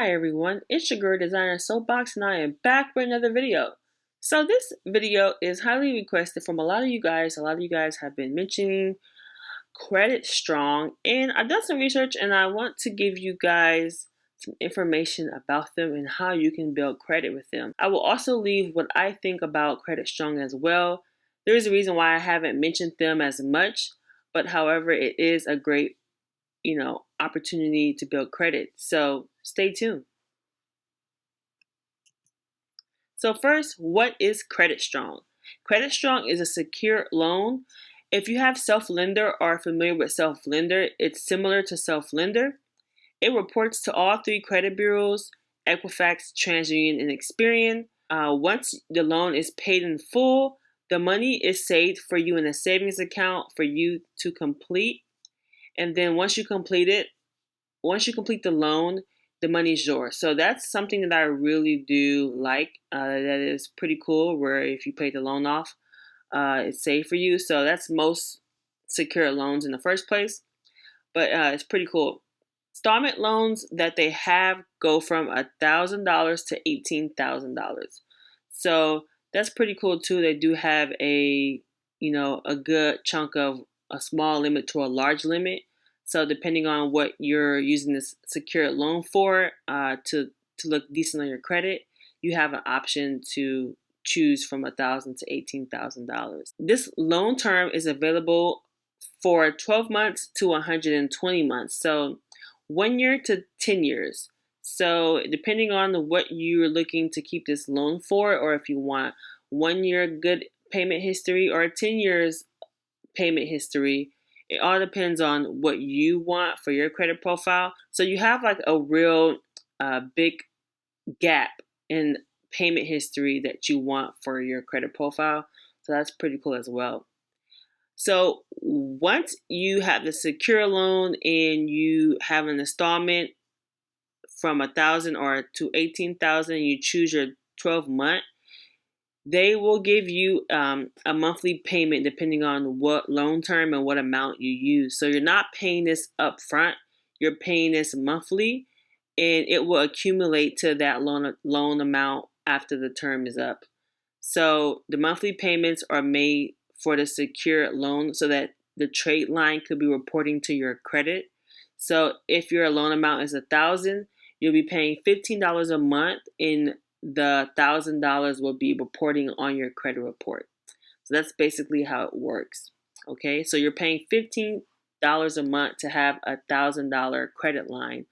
Hi everyone, it's your girl designer Soapbox and I am back with another video. So this video is highly requested from a lot of you guys. A lot of you guys have been mentioning Credit Strong, and I've done some research and I want to give you guys some information about them and how you can build credit with them. I will also leave what I think about Credit Strong as well. There is a reason why I haven't mentioned them as much, but however, it is a great opportunity to build credit. So stay tuned. So first, what is Credit Strong? Credit Strong is a secure loan. If you have Self-Lender or are familiar with Self-Lender, it's similar to Self-Lender. It reports to all three credit bureaus, Equifax, TransUnion, and Experian. Once the loan is paid in full, the money is saved for you in a savings account for you to complete. And then once you complete the loan, the money is yours. So that's something that I really do like. That is pretty cool, where if you pay the loan off, it's safe for you. So that's most secure loans in the first place. But it's pretty cool. Installment loans that they have go from $1,000 to $18,000. So that's pretty cool too. They do have a good chunk of a small limit to a large limit. So depending on what you're using this secured loan for, to look decent on your credit, you have an option to choose from $1,000 to $18,000. This loan term is available for 12 months to 120 months. So 1 year to 10 years. So depending on what you're looking to keep this loan for, or if you want 1 year good payment history or 10 years payment history, it all depends on what you want for your credit profile. So you have like a real big gap in payment history that you want for your credit profile. So that's pretty cool as well. So once you have the secure loan and you have an installment from $1,000 or to $18,000, you choose your 12-month. They will give you a monthly payment depending on what loan term and what amount you use. So you're not paying this up front, you're paying this monthly, and it will accumulate to that loan amount after the term is up. So the monthly payments are made for the secure loan so that the trade line could be reporting to your credit. So if your loan amount is $1,000, you'll be paying $15 a month, and the $1,000 will be reporting on your credit report. So that's basically how it works. Okay, so you're paying $15 a month to have a $1,000 credit line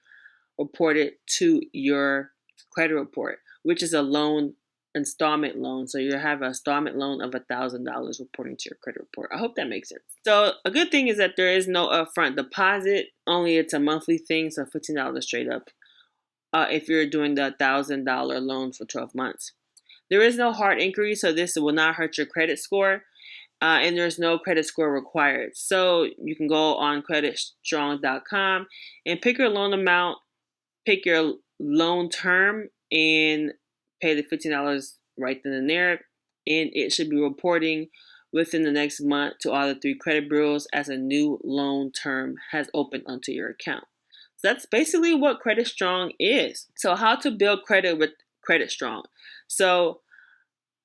reported to your credit report, which is a loan installment loan. So you have an installment loan of $1,000 reporting to your credit report. I hope that makes sense. So a good thing is that there is no upfront deposit. Only it's a monthly thing, so $15 straight up. If you're doing the $1,000 loan for 12 months. There is no hard inquiry, so this will not hurt your credit score, and there's no credit score required. So you can go on creditstrong.com and pick your loan amount, pick your loan term, and pay the $15 right then and there, and it should be reporting within the next month to all the three credit bureaus as a new loan term has opened onto your account. That's basically what Credit Strong is. So how to build credit with Credit Strong. So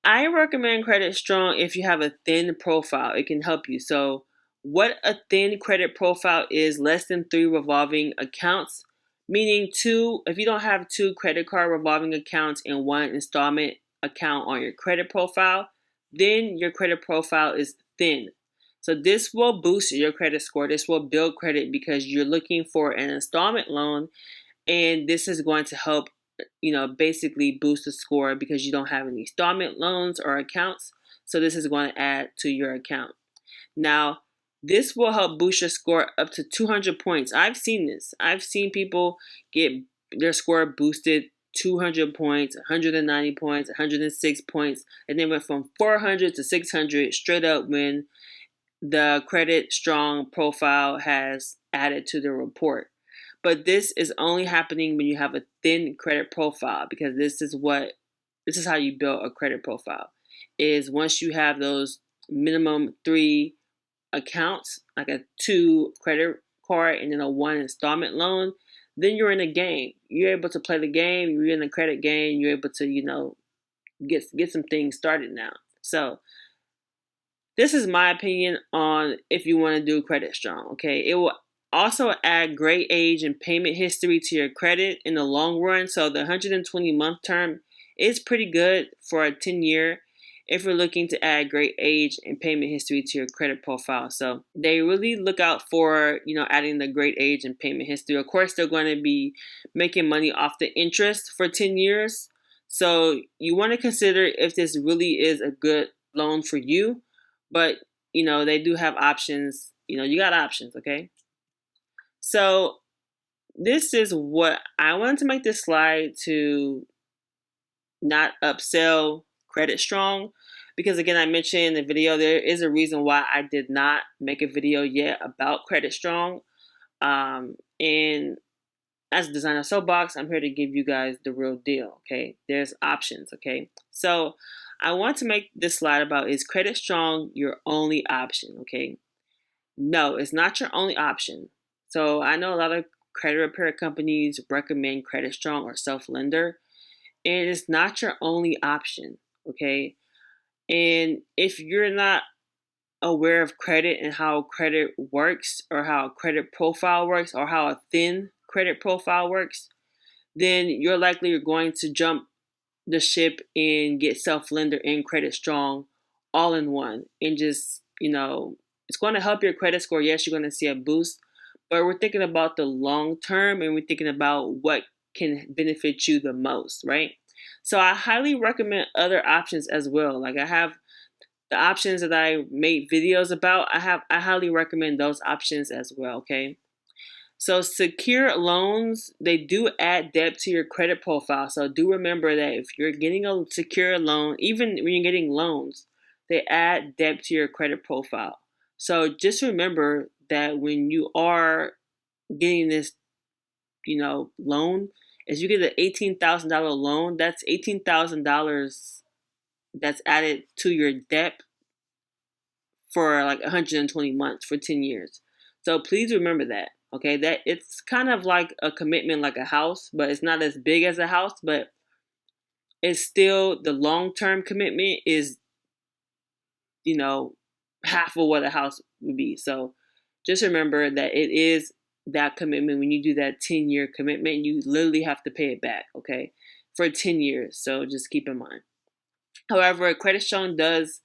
I recommend Credit Strong if you have a thin profile. It can help you. So what a thin credit profile is: less than 3 revolving accounts, meaning if you don't have 2 credit card revolving accounts and 1 installment account on your credit profile, then your credit profile is thin. So this will boost your credit score. This will build credit because you're looking for an installment loan, and this is going to help, basically boost the score because you don't have any installment loans or accounts. So this is going to add to your account. Now, this will help boost your score up to 200 points. I've seen this. I've seen people get their score boosted 200 points, 190 points, 106 points, and they went from 400 to 600 straight up when the Credit Strong profile has added to the report. But this is only happening when you have a thin credit profile, because this is how you build a credit profile. Is once you have those minimum 3 accounts, like a 2 credit card and then a 1 installment loan, then you're in a game. You're able to play the game. You're in the credit game. You're able to, get some things started now. So this is my opinion on if you want to do credit strong. Okay, it will also add great age and payment history to your credit in the long run. So the 120-month term is pretty good for a 10-year if you're looking to add great age and payment history to your credit profile. So they really look out for, adding the great age and payment history. Of course, they're going to be making money off the interest for 10 years. So you want to consider if this really is a good loan for you. But, they do have options. You got options, okay? So this is what I wanted to make this slide to not upsell Credit Strong. Because again, I mentioned in the video, there is a reason why I did not make a video yet about Credit Strong. And as a designer Soapbox, I'm here to give you guys the real deal, okay? There's options, okay? So I want to make this slide about, is Credit Strong your only option, okay? No, it's not your only option. So I know a lot of credit repair companies recommend Credit Strong or Self-Lender. And it's not your only option, okay? And if you're not aware of credit and how credit works, or how a credit profile works, or how a thin credit profile works, then you're likely going to jump the ship and get Self-Lender and Credit Strong all in one. And just, it's going to help your credit score. Yes, you're going to see a boost, but we're thinking about the long term, and we're thinking about what can benefit you the most, right? So I highly recommend other options as well. Like I have the options that I made videos about. I highly recommend those options as well, okay? So secure loans, they do add depth to your credit profile. So do remember that if you're getting a secure loan, even when you're getting loans, they add depth to your credit profile. So just remember that when you are getting this, loan, as you get an $18,000 loan, that's $18,000 that's added to your debt for like 120 months for 10 years. So please remember that, okay? That it's kind of like a commitment like a house, but it's not as big as a house, but it's still, the long-term commitment is, half of what a house would be. So just remember that it is that commitment. When you do that 10-year commitment, you literally have to pay it back, okay? For 10 years. So just keep in mind. However, Credit Strong does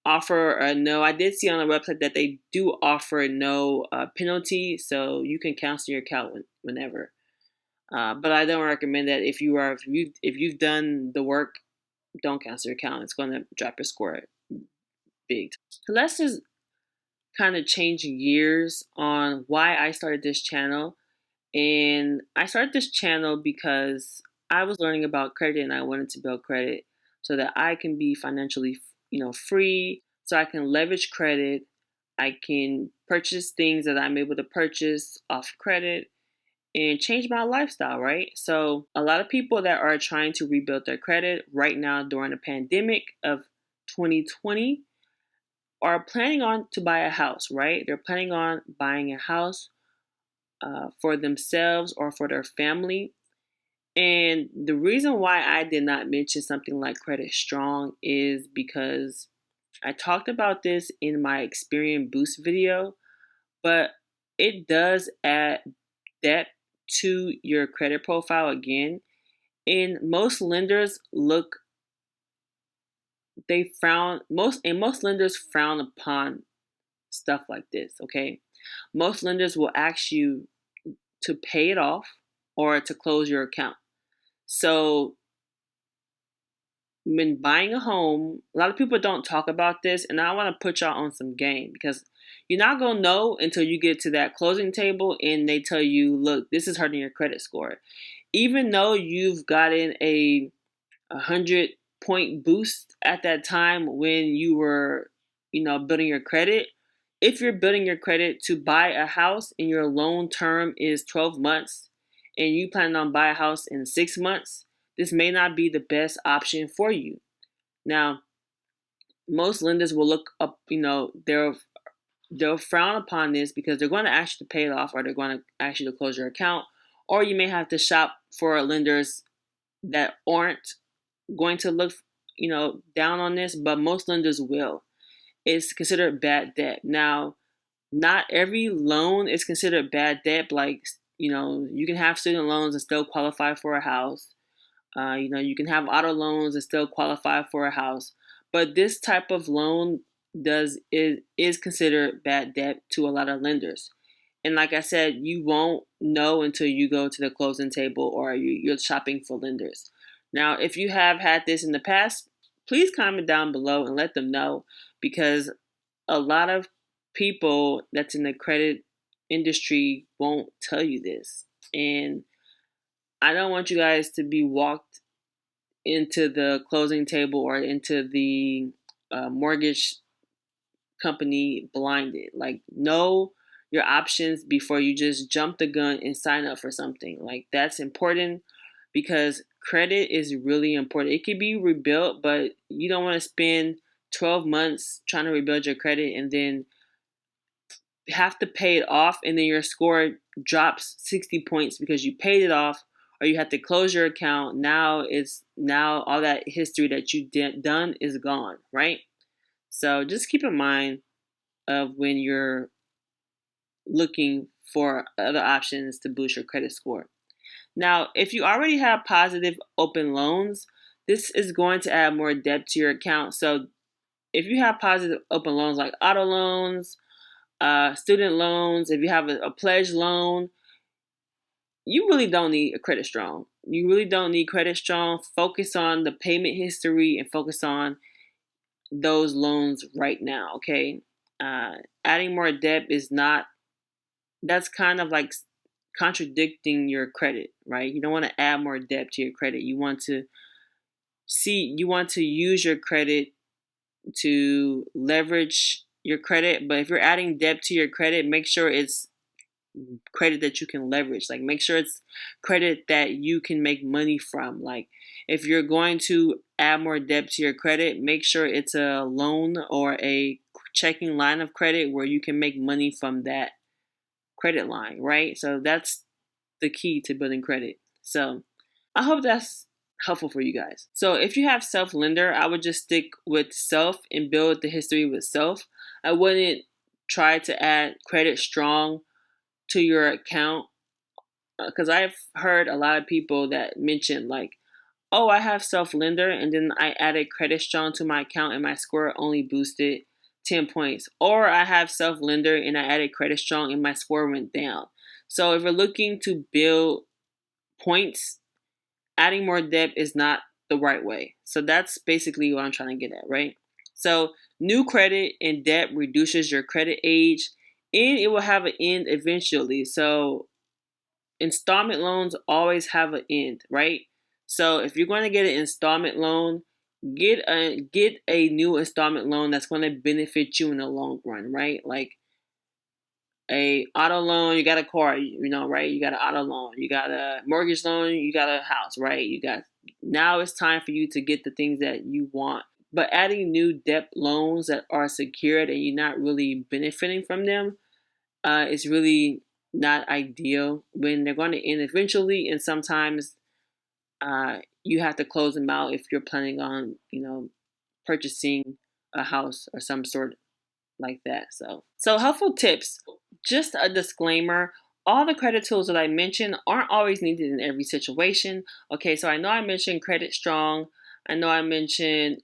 offer a no. I did see on the website that they do offer a no penalty, so you can cancel your account whenever. But I don't recommend that. If you've done the work, don't cancel your account. It's going to drop your score big. So let's just kind of change gears on why I started this channel. And I started this channel because I was learning about credit, and I wanted to build credit so that I can be financially, free, so I can leverage credit. I can purchase things that I'm able to purchase off credit and change my lifestyle, right? So a lot of people that are trying to rebuild their credit right now during the pandemic of 2020 are planning on to buy a house, right? They're planning on buying a house for themselves or for their family. And the reason why I did not mention something like Credit Strong is because I talked about this in my Experience Boost video, but it does add depth to your credit profile again. And most lenders most lenders frown upon stuff like this, okay? Most lenders will ask you to pay it off or to close your account. So when buying a home, a lot of people don't talk about this, and I want to put y'all on some game, because you're not going to know until you get to that closing table and they tell you, look, this is hurting your credit score. Even though you've gotten a 100-point boost at that time when you were, building your credit, if you're building your credit to buy a house and your loan term is 12 months and you plan on buy a house in 6 months, this may not be the best option for you. Now, most lenders will look up, they'll frown upon this because they're going to ask you to pay it off, or they're going to ask you to close your account, or you may have to shop for lenders that aren't going to look, down on this, but most lenders will. It's considered bad debt. Now, not every loan is considered bad debt. Like, you can have student loans and still qualify for a house. You can have auto loans and still qualify for a house. But this type of loan is considered bad debt to a lot of lenders. And like I said, you won't know until you go to the closing table or you're shopping for lenders. Now, if you have had this in the past, please comment down below and let them know, because a lot of people that's in the credit industry won't tell you this. And I don't want you guys to be walked into the closing table or into the mortgage company blinded. Like, know your options before you just jump the gun and sign up for something. Like, that's important, because credit is really important. It can be rebuilt, but you don't want to spend 12 months trying to rebuild your credit and then have to pay it off, and then your score drops 60 points because you paid it off, or you have to close your account. Now all that history that you done is gone, right? So just keep in mind of when you're looking for other options to boost your credit score. Now, if you already have positive open loans, this is going to add more debt to your account. So if you have positive open loans like auto loans, student loans, if you have a pledge loan, you really don't need a credit strong. You really don't need credit strong. Focus on the payment history and focus on those loans right now, okay? Adding more debt that's kind of like contradicting your credit, right? You don't want to add more debt to your credit. You want to use your credit to leverage your credit. But if you're adding debt to your credit, make sure it's credit that you can leverage. Like, make sure it's credit that you can make money from. Like, if you're going to add more debt to your credit, make sure it's a loan or a checking line of credit where you can make money from that credit line, right? So that's the key to building credit. So I hope that's helpful for you guys. So if you have self-lender, I would just stick with self and build the history with self. I wouldn't try to add credit strong to your account, because I've heard a lot of people that mention like, oh, I have self-lender and then I added credit strong to my account and my score only boosted 10 points. Or I have self-lender and I added credit strong and my score went down. So if you're looking to build points, adding more debt is not the right way. So that's basically what I'm trying to get at, right? So new credit and debt reduces your credit age, and it will have an end eventually. So installment loans always have an end, right? So if you're going to get an installment loan, get a new installment loan that's going to benefit you in the long run, right? Like a auto loan, you got a car, right? You got an auto loan, you got a mortgage loan, you got a house, right? Now it's time for you to get the things that you want. But adding new debt loans that are secured and you're not really benefiting from them is really not ideal when they're going to end eventually. And sometimes you have to close them out if you're planning on, purchasing a house or some sort like that. So helpful tips. Just a disclaimer. All the credit tools that I mentioned aren't always needed in every situation. Okay, so I know I mentioned Credit Strong. I know I mentioned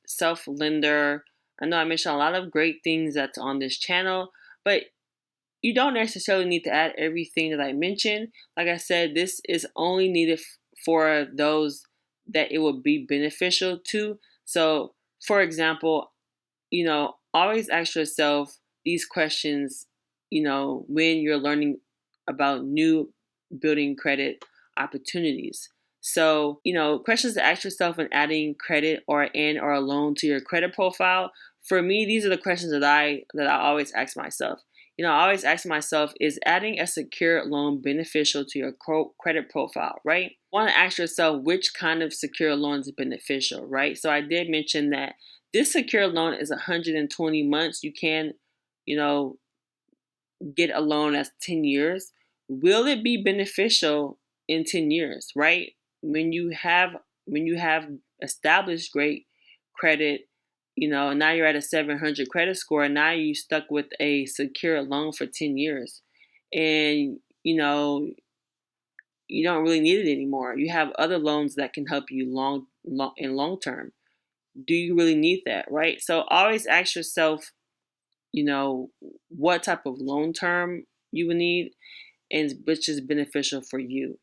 self-lender. I know I mentioned a lot of great things that's on this channel, but you don't necessarily need to add everything that I mentioned. Like I said, this is only needed for those that it will be beneficial to. So, for example, always ask yourself these questions, when you're learning about new building credit opportunities. So, questions to ask yourself when adding credit or a loan to your credit profile. For me, these are the questions that I always ask myself. I always ask myself, is adding a secure loan beneficial to your credit profile, right? You want to ask yourself which kind of secure loan is beneficial, right? So I did mention that this secure loan is 120 months. You can, get a loan that's 10 years. will it be beneficial in 10 years, right? When you have established great credit, now you're at a 700 credit score, and now you stuck with a secure loan for 10 years. And you don't really need it anymore. You have other loans that can help you long term. Do you really need that, right? So always ask yourself, what type of loan term you would need and which is beneficial for you.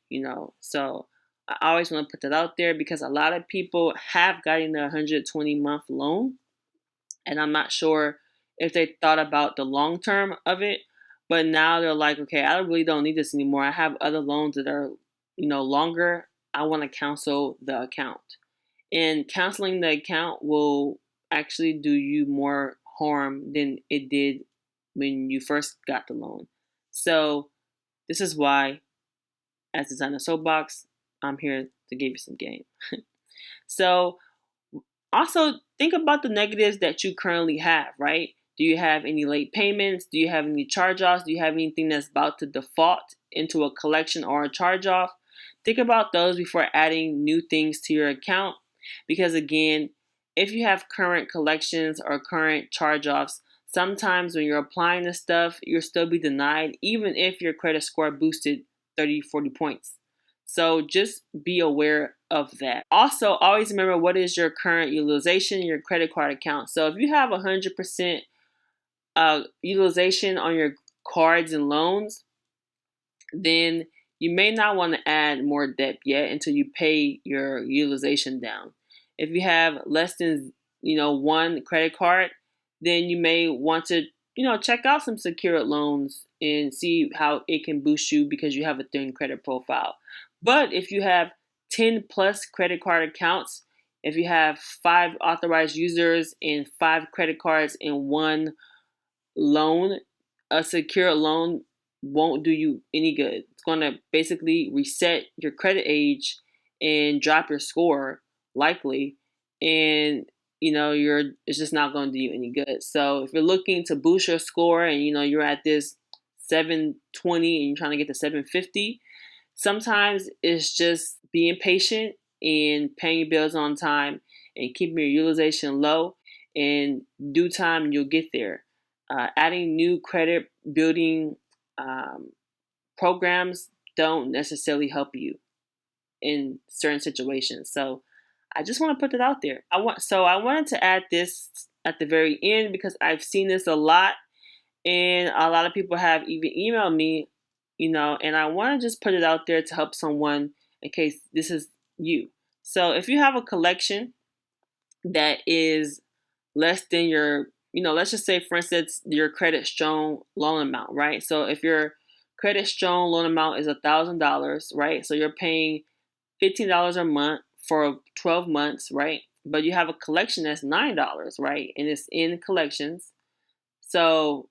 So I always want to put that out there because a lot of people have gotten the 120-month loan, and I'm not sure if they thought about the long term of it, but now they're like, okay, I really don't need this anymore. I have other loans that are, longer. I want to cancel the account. And canceling the account will actually do you more harm than it did when you first got the loan. So this is why, as designer Soapbox, I'm here to give you some game. So also think about the negatives that you currently have, right? Do you have any late payments? Do you have any charge-offs? Do you have anything that's about to default into a collection or a charge-off? Think about those before adding new things to your account. Because again, if you have current collections or current charge-offs, sometimes when you're applying this stuff, you'll still be denied, even if your credit score boosted 30, 40 points. So just be aware of that. Also, always remember what is your current utilization in your credit card account. So if you have 100% utilization on your cards and loans, then you may not want to add more debt yet until you pay your utilization down. If you have less than, one credit card, then you may want to, check out some secured loans and see how it can boost you because you have a thin credit profile. But if you have 10 plus credit card accounts, if you have 5 authorized users and 5 credit cards in one loan, a secure loan won't do you any good. It's going to basically reset your credit age and drop your score likely, and it's just not going to do you any good. So if you're looking to boost your score and you're at this 720 and you're trying to get to 750, sometimes it's just being patient and paying your bills on time and keeping your utilization low. In due time, you'll get there. Adding new credit building programs don't necessarily help you in certain situations. So I just want to put it out there. I wanted to add this at the very end because I've seen this a lot, and a lot of people have even emailed me, and I want to just put it out there to help someone in case this is you. So if you have a collection that is less than your, let's just say, for instance, your credit strong loan amount, right? So if your credit strong loan amount is $1,000, right? So you're paying $15 a month for 12 months, right? But you have a collection that's $9, right? And it's in collections. So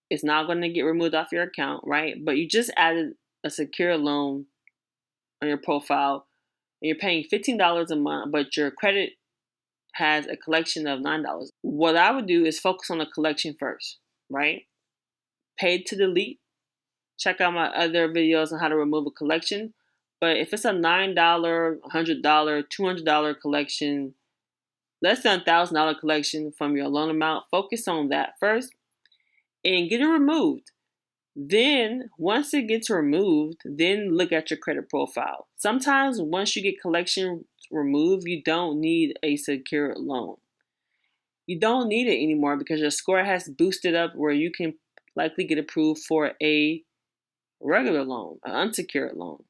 it's not going to get removed off your account, right? But you just added a secure loan on your profile and you're paying $15 a month, but your credit has a collection of $9. What I would do is focus on the collection first, right? Paid to delete. Check out my other videos on how to remove a collection. But if it's a $9, $100, $200 collection, less than $1,000 collection from your loan amount, focus on that first and get it removed. Then, once it gets removed, then look at your credit profile. Sometimes once you get collection removed, you don't need a secured loan. You don't need it anymore because your score has boosted up where you can likely get approved for a regular loan, an unsecured loan.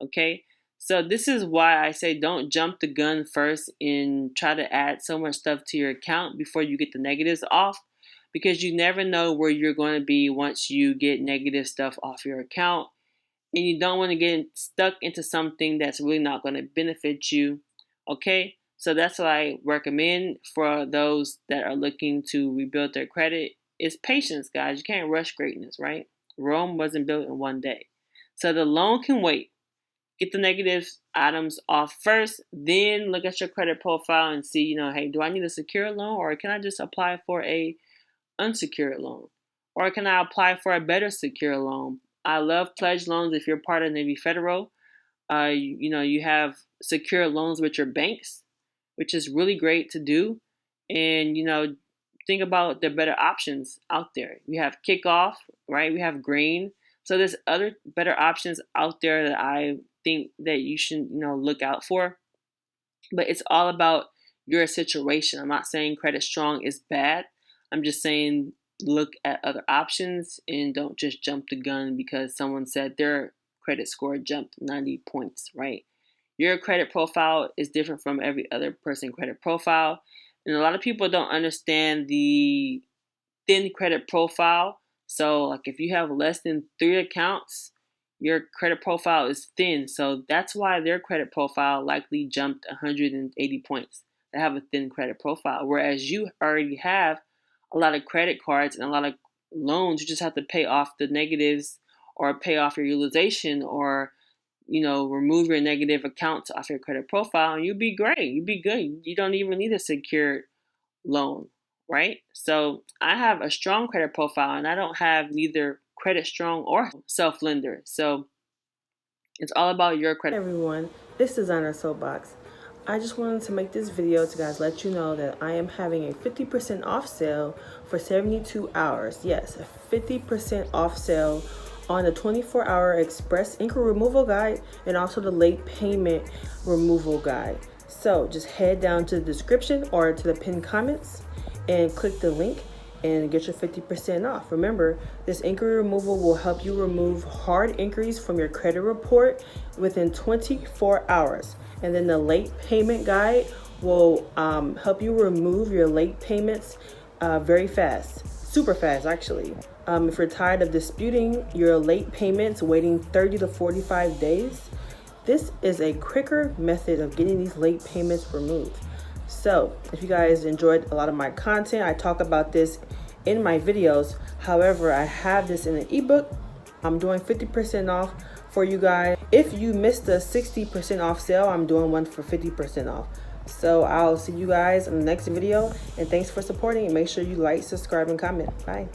Okay? So this is why I say don't jump the gun first and try to add so much stuff to your account before you get the negatives off, because you never know where you're going to be once you get negative stuff off your account. And you don't want to get stuck into something that's really not going to benefit you. Okay? So that's what I recommend for those that are looking to rebuild their credit is patience, guys. You can't rush greatness, right? Rome wasn't built in one day. So the loan can wait. Get the negative items off first, then look at your credit profile and see, hey, do I need a secure loan or can I just apply for a unsecured loan? Or can I apply for a better secure loan I love pledge loans if you're part of Navy Federal. You have secure loans with your banks, which is really great to do. And, think about the better options out there. We have Kickoff, right? We have Grain. So there's other better options out there that I think that you should, look out for. But it's all about your situation. I'm not saying Credit Strong is bad. I'm just saying look at other options and don't just jump the gun because someone said their credit score jumped 90 points, right? Your credit profile is different from every other person's credit profile. And a lot of people don't understand the thin credit profile. So, like if you have less than 3 accounts, your credit profile is thin. So that's why their credit profile likely jumped 180 points. They have a thin credit profile. Whereas you already have a lot of credit cards and a lot of loans. You just have to pay off the negatives or pay off your utilization or remove your negative accounts off your credit profile and you'll be great. You'll be good. You don't even need a secured loan, right? So I have a strong credit profile and I don't have neither credit strong or self lender. So it's all about your credit. Hey everyone, this is Designer Soapbox. I just wanted to make this video to guys let you know that I am having a 50% off sale for 72 hours. Yes, a 50% off sale on the 24-hour express inquiry removal guide and also the late payment removal guide. So just head down to the description or to the pinned comments and click the link and get your 50% off. Remember, this inquiry removal will help you remove hard inquiries from your credit report within 24 hours. And then the late payment guide will help you remove your late payments very fast, super fast actually. If you're tired of disputing your late payments, waiting 30 to 45 days, this is a quicker method of getting these late payments removed. So if you guys enjoyed a lot of my content, I talk about this in my videos. However, I have this in an ebook. I'm doing 50% off for you guys. If you missed the 60% off sale, I'm doing one for 50% off. So I'll see you guys in the next video, and thanks for supporting, and make sure you like, subscribe, and comment. Bye.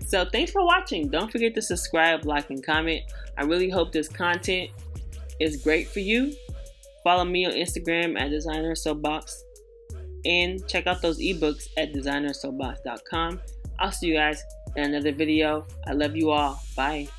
So thanks for watching. Don't forget to subscribe, like, and comment. I really hope this content is great for you. Follow me on Instagram at Designer Soapbox. And check out those ebooks at designersoapbox.com. I'll see you guys in another video. I love you all. Bye.